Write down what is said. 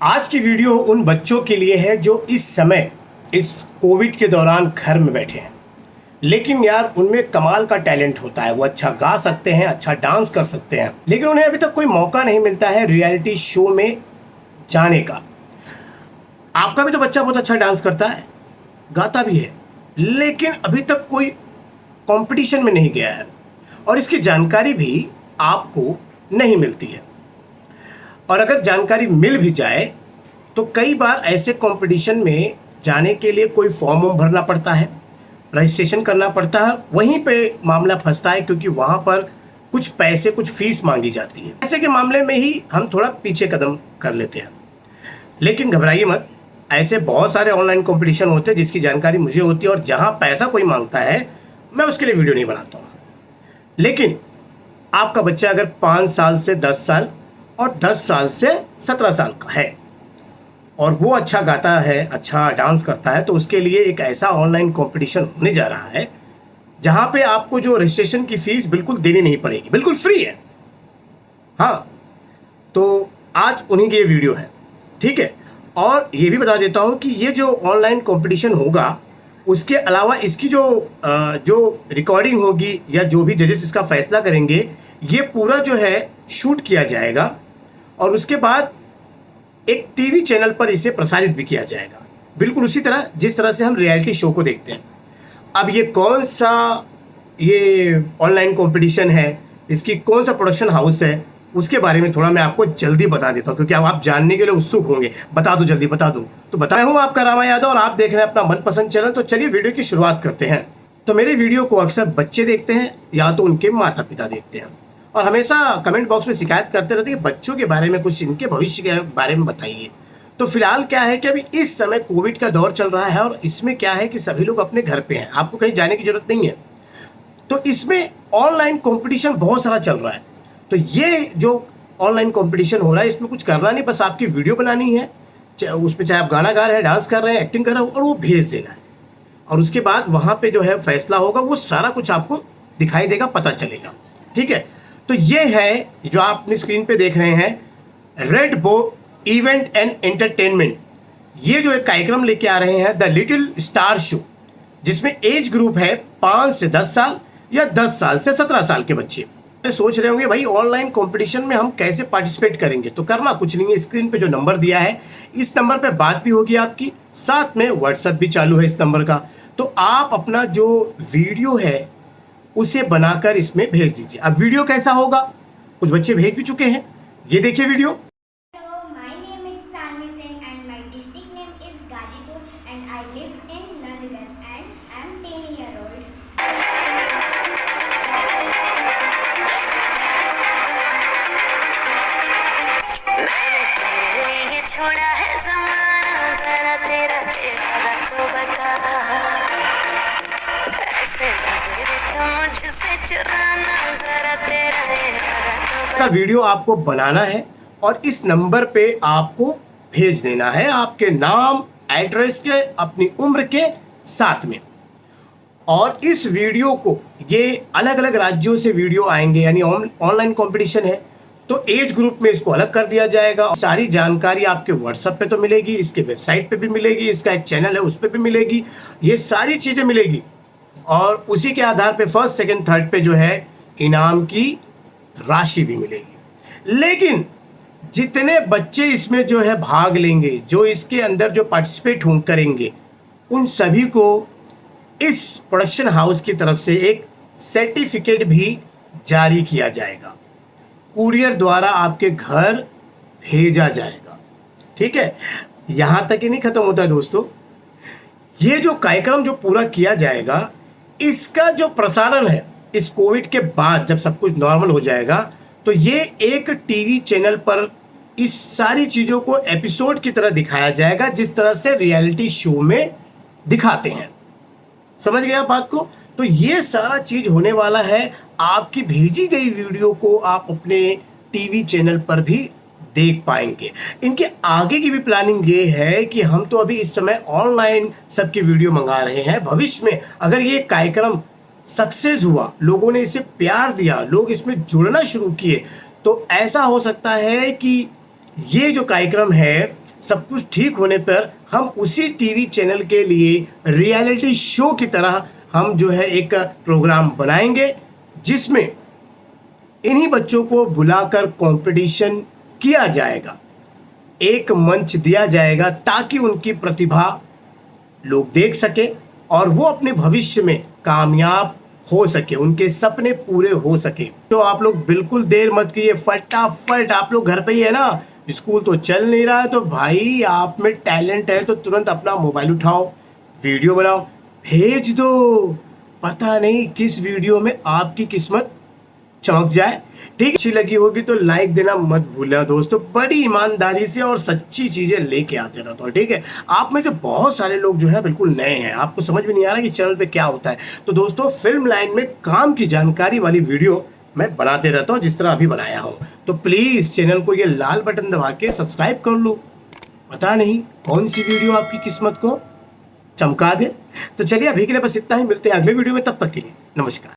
आज की वीडियो उन बच्चों के लिए है जो इस समय इस कोविड के दौरान घर में बैठे हैं, लेकिन यार उनमें कमाल का टैलेंट होता है। वो अच्छा गा सकते हैं, अच्छा डांस कर सकते हैं, लेकिन उन्हें अभी तक कोई मौका नहीं मिलता है रियलिटी शो में जाने का। आपका भी तो बच्चा बहुत अच्छा डांस करता है, गाता भी है, लेकिन अभी तक कोई कंपटीशन में नहीं गया है और इसकी जानकारी भी आपको नहीं मिलती है। और अगर जानकारी मिल भी जाए तो कई बार ऐसे कंपटीशन में जाने के लिए कोई फॉर्म भरना पड़ता है, रजिस्ट्रेशन करना पड़ता है। वहीं पे मामला फंसता है क्योंकि वहाँ पर कुछ पैसे, कुछ फीस मांगी जाती है। ऐसे के मामले में ही हम थोड़ा पीछे कदम कर लेते हैं। लेकिन घबराइए मत, ऐसे बहुत सारे ऑनलाइन कंपटीशन होते हैं जिसकी जानकारी मुझे होती है और जहाँ पैसा कोई मांगता है मैं उसके लिए वीडियो नहीं बनाता हूँ। लेकिन आपका बच्चा अगर 5 साल से 10 साल और 10 साल से 17 साल का है और वो अच्छा गाता है, अच्छा डांस करता है, तो उसके लिए एक ऐसा ऑनलाइन कंपटीशन होने जा रहा है जहां पे आपको जो रजिस्ट्रेशन की फीस बिल्कुल देनी नहीं पड़ेगी, बिल्कुल फ्री है। हाँ, तो आज उन्हीं की ये वीडियो है, ठीक है। और ये भी बता देता हूं कि ये जो ऑनलाइन कंपटीशन होगा उसके अलावा इसकी जो रिकॉर्डिंग होगी या जो भी जजेस इसका फैसला करेंगे, ये पूरा जो है शूट किया जाएगा और उसके बाद एक टीवी चैनल पर इसे प्रसारित भी किया जाएगा, बिल्कुल उसी तरह जिस तरह से हम रियलिटी शो को देखते हैं। अब ये कौन सा ये ऑनलाइन कंपटीशन है, इसकी कौन सा प्रोडक्शन हाउस है, उसके बारे में थोड़ा मैं आपको जल्दी बता देता हूँ क्योंकि अब आप जानने के लिए उत्सुक होंगे। बता दो, जल्दी बता दो। तो बताया हूँ आपका रामा यादव और आप देख रहे हैं अपना मनपसंद चैनल। तो चलिए वीडियो की शुरुआत करते हैं। तो मेरे वीडियो को अक्सर बच्चे देखते हैं या तो उनके माता पिता देखते हैं और हमेशा कमेंट बॉक्स में शिकायत करते रहते हैं कि बच्चों के बारे में कुछ, इनके भविष्य के बारे में बताइए। तो फिलहाल क्या है कि अभी इस समय कोविड का दौर चल रहा है और इसमें क्या है कि सभी लोग अपने घर पे हैं, आपको कहीं जाने की जरूरत नहीं है। तो इसमें ऑनलाइन कंपटीशन बहुत सारा चल रहा है। तो ये जो ऑनलाइन कंपटीशन हो रहा है इसमें कुछ करना नहीं, बस आपकी वीडियो बनानी है, उसमें चाहे आप गाना गा रहे हैं, डांस कर रहे हैं, एक्टिंग कर रहे हैं, और वो भेज देना है। और उसके बाद वहाँ पे जो है फैसला होगा, वो सारा कुछ आपको दिखाई देगा, पता चलेगा, ठीक है। तो ये है जो आप अपनी स्क्रीन पे देख रहे हैं, रेड बो इवेंट एंड एंटरटेनमेंट। ये जो एक कार्यक्रम लेके आ रहे हैं, द लिटिल स्टार शो, जिसमें एज ग्रुप है 5 से 10 साल या 10 साल से 17 साल के बच्चे। सोच रहे होंगे भाई ऑनलाइन कंपटीशन में हम कैसे पार्टिसिपेट करेंगे। तो करना कुछ नहीं है, स्क्रीन पे जो नंबर दिया है इस नंबर पे बात भी होगी आपकी, साथ में व्हाट्सएप भी चालू है इस नंबर का। तो आप अपना जो वीडियो है उसे बनाकर इसमें भेज दीजिए। अब वीडियो कैसा होगा, कुछ बच्चे भेज भी चुके हैं, ये देखिए video. Hello, my name is Sanvi Sen and my district name is Gazipur and I live in Nandganj and I am 10 year old. छोड़ा है ज़माना, ज़रा तेरा इरादा तो बता, ऐसे नज़र तो मुझसे चुराना, ज़रा तेरा इरादा तो बता। वीडियो आपको बनाना है और इस नंबर पे आपको भेज देना है आपके नाम, एड्रेस के, अपनी उम्र के साथ में। और इस वीडियो को, ये अलग अलग राज्यों से वीडियो आएंगे, यानी ऑनलाइन कंपटीशन है तो एज ग्रुप में इसको अलग कर दिया जाएगा। सारी जानकारी आपके व्हाट्सएप पे तो मिलेगी, इसके वेबसाइट पे भी मिलेगी, इसका एक चैनल है उस पर भी मिलेगी, ये सारी चीज़ें मिलेगी। और उसी के आधार पे फर्स्ट, सेकंड, थर्ड पे जो है इनाम की राशि भी मिलेगी। लेकिन जितने बच्चे इसमें जो है भाग लेंगे, जो इसके अंदर जो पार्टिसिपेट करेंगे, उन सभी को इस प्रोडक्शन हाउस की तरफ से एक सर्टिफिकेट भी जारी किया जाएगा, कुरियर द्वारा आपके घर भेजा जाएगा, ठीक है। यहाँ तक ही नहीं खत्म होता है दोस्तों, ये जो कार्यक्रम जो पूरा किया जाएगा, इसका जो प्रसारण है इस कोविड के बाद जब सब कुछ नॉर्मल हो जाएगा, तो ये एक टीवी चैनल पर इस सारी चीज़ों को एपिसोड की तरह दिखाया जाएगा, जिस तरह से रियलिटी शो में दिखाते हैं। समझ गया बात को? तो ये सारा चीज होने वाला है। आपकी भेजी गई वीडियो को आप अपने टीवी चैनल पर भी देख पाएंगे। इनके आगे की भी प्लानिंग ये है कि हम तो अभी इस समय ऑनलाइन सबकी वीडियो मंगा रहे हैं, भविष्य में अगर ये कार्यक्रम सक्सेस हुआ, लोगों ने इसे प्यार दिया, लोग इसमें जुड़ना शुरू किए, तो ऐसा हो सकता है कि ये जो कार्यक्रम है सब कुछ ठीक होने पर हम उसी टीवी चैनल के लिए रियलिटी शो की तरह हम जो है एक प्रोग्राम बनाएंगे, जिसमें इन्हीं बच्चों को बुलाकर कंपटीशन किया जाएगा, एक मंच दिया जाएगा ताकि उनकी प्रतिभा लोग देख सके और वो अपने भविष्य में कामयाब हो सके, उनके सपने पूरे हो सके। तो आप लोग बिल्कुल देर मत कीजिए, फटाफट आप लोग घर पे ही है ना, स्कूल तो चल नहीं रहा है, तो भाई आप में टैलेंट है तो तुरंत अपना मोबाइल उठाओ, वीडियो बनाओ, भेज दो। पता नहीं किस वीडियो में आपकी किस्मत चमक जाए। ठीक, अच्छी लगी होगी तो लाइक देना मत भूलना दोस्तों। बड़ी ईमानदारी से और सच्ची चीजें लेके आते रहता हूँ। ठीक है, आप में से बहुत सारे लोग जो है बिल्कुल नए हैं, आपको समझ में नहीं आ रहा कि चैनल पे क्या होता है। तो दोस्तों, फिल्म लाइन में काम की जानकारी वाली वीडियो मैं बनाते रहता हूँ, जिस तरह अभी बनाया हूँ। तो प्लीज चैनल को ये लाल बटन दबा के सब्सक्राइब कर लो, पता नहीं कौन सी वीडियो आपकी किस्मत को चमका दे। तो चलिए अभी के लिए बस इतना ही, मिलते हैं अगले वीडियो में, तब तक के लिए नमस्कार।